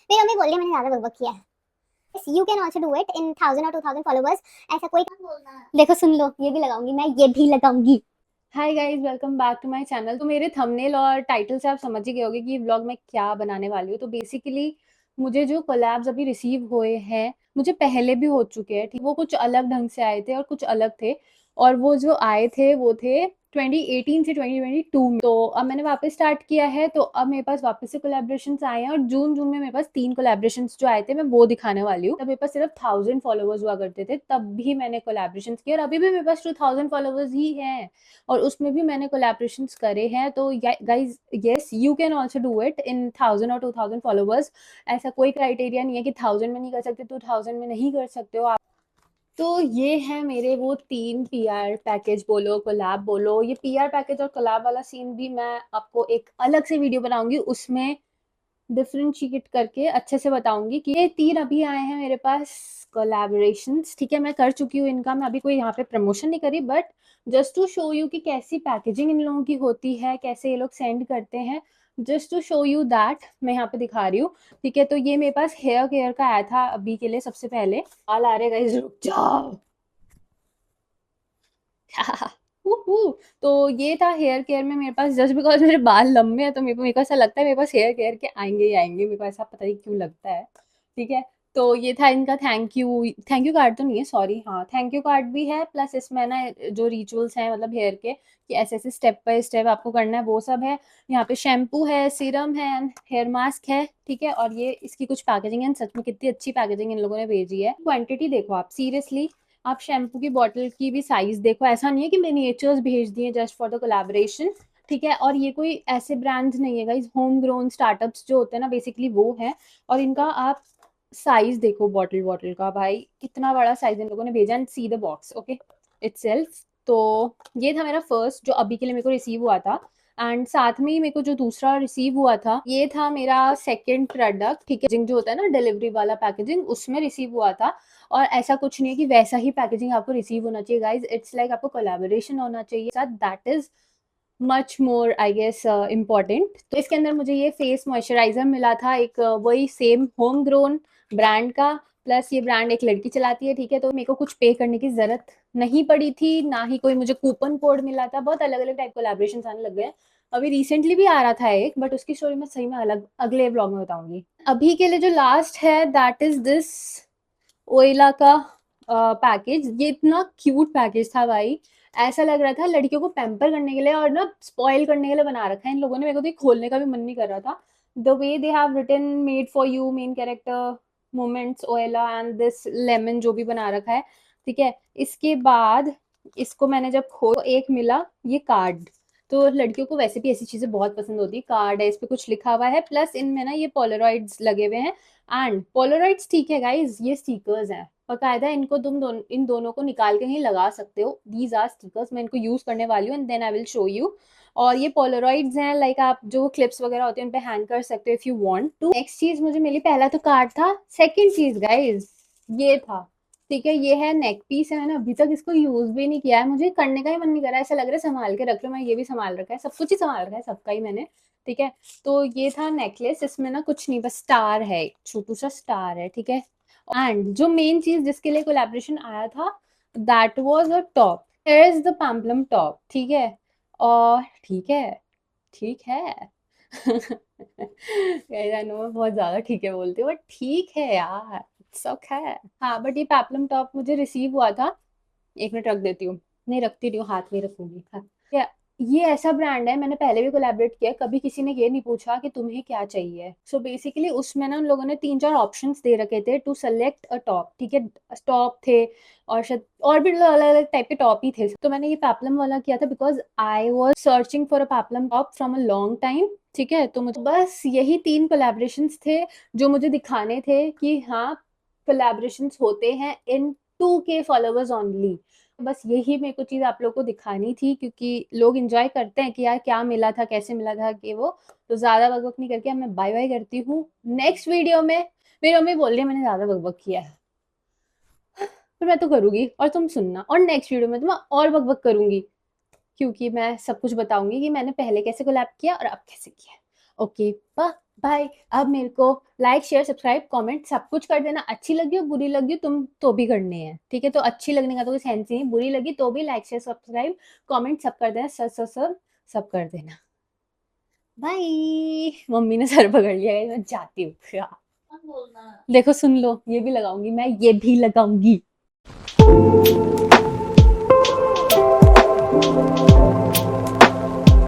मेरी मम्मी बोल रही है मैंने ज़्यादा बकबक किया है। You can also do it in 1000 और 2000 फॉलोवर्स। ऐसा कोई देखो सुन लो, ये भी लगाऊंगी मैं, ये भी लगाऊंगी। Hi guys, welcome back to my channel. तो मेरे थंबनेल और टाइटल से आप समझ ही गए होंगे कि ये व्लॉग मैं क्या बनाने वाली हूँ। तो बेसिकली मुझे जो कोलैब्स अभी रिसीव हुए हैं, मुझे पहले भी हो चुके हैं, ठीक, वो कुछ अलग ढंग से आए थे और कुछ अलग थे। और वो जो आए थे वो थे 2018 से 2022 में। तो अब मैंने वापस स्टार्ट किया है, तो अब मेरे पास वापस से कोलैबोरेशंस आए हैं और जून में मेरे पास 3 कोलैबोरेशंस जो आए थे मैं वो दिखाने वाली हूँ। तब मेरे पास सिर्फ 1000 फॉलोवर्स हुआ करते थे, तब भी मैंने कोलैबोरेशंस किए और अभी भी मेरे पास 2000 फॉलोवर्स ही हैं और उसमें भी मैंने कोलैबोरेशंस करे हैं। तो guys, yes, you can also do it in 1000 और 2000 फॉलोवर्स। ऐसा कोई क्राइटेरिया नहीं है कि 1000 में नहीं कर सकते तो 1000 में नहीं कर सकते हो आप। तो ये है मेरे वो 3 पीआर पैकेज बोलो, कोलैब बोलो। ये पीआर पैकेज और कोलैब वाला सीन भी मैं आपको एक अलग से वीडियो बनाऊंगी, उसमें डिफरेंशिएट करके अच्छे से बताऊंगी कि ये 3 अभी आए हैं मेरे पास कोलैबोरेशंस। ठीक है, मैं कर चुकी हूँ इनका, मैं अभी कोई यहाँ पे प्रमोशन नहीं करी, but just to show you कि कैसी पैकेजिंग इन लोगों की होती है, कैसे ये लोग सेंड करते हैं। Just to show you that मैं यहाँ पे दिखा रही हूँ। ठीक है, तो ये मेरे पास हेयर केयर का आया था अभी के लिए। सबसे पहले बाल आ रहे गाइस, रुक जाओ। तो ये था हेयर केयर में मेरे पास। जस्ट बिकॉज मेरे बाल लंबे हैं तो मेरे को ऐसा लगता है मेरे पास हेयर केयर के आएंगे ही आएंगे, मेरे को ऐसा पता नहीं क्यों लगता है। ठीक है, तो ये था इनका थैंक यू कार्ड तो नहीं है, सॉरी, हाँ थैंक यू कार्ड भी है। प्लस इसमें ना जो रिचुअल्स हैं मतलब हेयर के, कि ऐसे ऐसे स्टेप बाय स्टेप आपको करना है, वो सब है। यहाँ पे शैम्पू है, सीरम है, हेयर मास्क है। ठीक है, और ये इसकी कुछ पैकेजिंग है। सच में कितनी अच्छी पैकेजिंग इन लोगों ने भेजी है। क्वांटिटी देखो आप, सीरियसली आप शैम्पू की बॉटल की भी साइज देखो। ऐसा नहीं है कि मिनिएचर्स भेज दिए जस्ट फॉर द कोलैबोरेशन। ठीक है, और ये कोई ऐसे ब्रांड्स नहीं है गाइस, होम ग्रोन स्टार्टअप्स जो होते हैं ना बेसिकली वो है। और इनका आप साइज देखो, बॉटल बॉटल का भाई कितना बड़ा साइज इन लोगों ने भेजा। And see the box, okay, itself. तो ये था मेरा फर्स्ट जो अभी के लिए मेरे को रिसीव हुआ था। एंड साथ में ही मेरे को जो दूसरा रिसीव हुआ था, ये था मेरा सेकंड प्रोडक्ट। ठीक है, जो होता है ना डिलीवरी वाला पैकेजिंग, उसमें रिसीव हुआ था। और ऐसा कुछ नहीं है कि वैसा ही पैकेजिंग आपको रिसीव होना चाहिए गाइज। इट्स लाइक आपको कोलैबोरेशन होना चाहिए साथ, that is much more I guess important. तो इसके अंदर मुझे ये फेस मॉइस्चराइजर मिला था, एक वही सेम होम ग्रोन ब्रांड का। प्लस ये ब्रांड एक लड़की चलाती है। ठीक है, तो मेरे को कुछ पे करने की जरूरत नहीं पड़ी थी, ना ही कोई मुझे कूपन कोड मिला था। बहुत अलग अलग टाइप कोलैबोरेशन आने लग गए हैं। अभी रिसेंटली भी आ रहा था एक, बट उसकी स्टोरी मैं सही में अलग अगले ब्लॉग में बताऊंगी। अभी के लिए जो लास्ट है दैट इज दिस ओइला का पैकेज। ये इतना क्यूट पैकेज था भाई, ऐसा लग रहा था लड़कियों को पैम्पर करने के लिए और ना स्पॉइल करने के लिए बना रखा है इन लोगों ने। मेरे को तो ये खोलने का भी मन नहीं कर रहा था। The way they have written made for you main character moments ओएला एंड दिस लेमन जो भी बना रखा है। ठीक है, इसके बाद इसको मैंने जब खोल, एक मिला ये कार्ड। तो लड़कियों को वैसे भी ऐसी चीजें बहुत पसंद होती है। कार्ड है, इस पे कुछ लिखा हुआ है, प्लस इनमें ना ये पोलरॉइड्स लगे हुए हैं। एंड पोलरॉइड्स ठीक है गाइज, ये स्टिकर्स हैं बकायदा। इनको इन दोनों को निकाल के ही लगा सकते हो। दीज आर स्टिकर्स, मैं इनको यूज करने वाली हूँ and then I will show you. और ये पोलरॉइड्स हैं, लाइक आप जो क्लिप्स वगैरह होते हैं उन पे हैंग कर सकते हो if you want to. Next चीज मुझे मिली, पहला तो कार्ड था, सेकंड चीज गाइज ये था। ठीक है, ये है नेक पीस है, मैंने अभी तक इसको यूज भी नहीं किया है, मुझे करने का ही मन नहीं कर रहा है। ऐसा लग रहा है संभाल के रख लो, मैं ये भी संभाल रखा है, सब कुछ ही संभाल रखा है सबका ही मैंने। ठीक है, तो ये था नेकलेस, इसमें ना कुछ नहीं, बस स्टार है, एक छोटू सा स्टार है। ठीक है, एंड जो मेन चीज जिसके लिए कोलैबोरेशन आया था that was a top. Here is the peplum top. ठीक है, और ठीक है, ठीक है। आई नो मैं बहुत ज्यादा ठीक है बोलती हूँ, बट ठीक है यार, शौक है। हाँ, बट ये पैपलम टॉप मुझे रिसीव हुआ था। एक मिनट रख देती हूँ, नहीं रखती नहीं हूँ, हाथ में रखूंगी। हाँ, ये ऐसा ब्रांड है, मैंने पहले भी कोलैबोरेट किया है, कभी किसी ने ये नहीं पूछा कि तुम्हें क्या चाहिए। सो बेसिकली उसमें ना उन लोगों ने 3-4 ऑप्शंस दे रखे थे टू सेलेक्ट अ टॉप। ठीक है, टॉप थे और शायद और भी अलग अलग टाइप के टॉप ही थे। तो मैंने ये पैपलम वाला किया था because I was searching for a peplum top from a long time. ठीक है, तो मुझे बस यही 3 कोलैबोरेशंस थे जो मुझे दिखाने थे कि हाँ कोलैबोरेशंस होते हैं इन 2K फॉलोवर्स ओनली। बस यही मेरे को चीज आप लोग को दिखानी थी, क्योंकि लोग एंजॉय करते हैं कि यार क्या मिला था, कैसे मिला था, कि वो। तो ज्यादा बकबक नहीं करके अब मैं बाय बाय करती हूँ। नेक्स्ट वीडियो में मेरी मम्मी बोल रही है मैंने ज्यादा बकबक किया है, पर मैं तो करूंगी और तुम सुनना। और नेक्स्ट वीडियो में तो मैं और बकबक करूंगी, क्योंकि मैं सब कुछ बताऊंगी कि मैंने पहले कैसे कोलैब किया और अब कैसे किया। Okay, bye. भाई अब मेरे को लाइक शेयर सब्सक्राइब कमेंट सब कुछ कर देना, अच्छी लगी हो बुरी लगी हो तुम तो भी करनी है, ठीक है? तो अच्छी लगने का तो कोई सेंस ही नहीं, बुरी लगी तो भी लाइक शेयर सब्सक्राइब कमेंट सब कर देना, सब सब सब सब कर देना। बाय। मम्मी ने सर पकड़ लिया है, मैं जाती हूँ। देखो सुन लो, ये भी लगाऊंगी मैं, ये भी लगाऊंगी।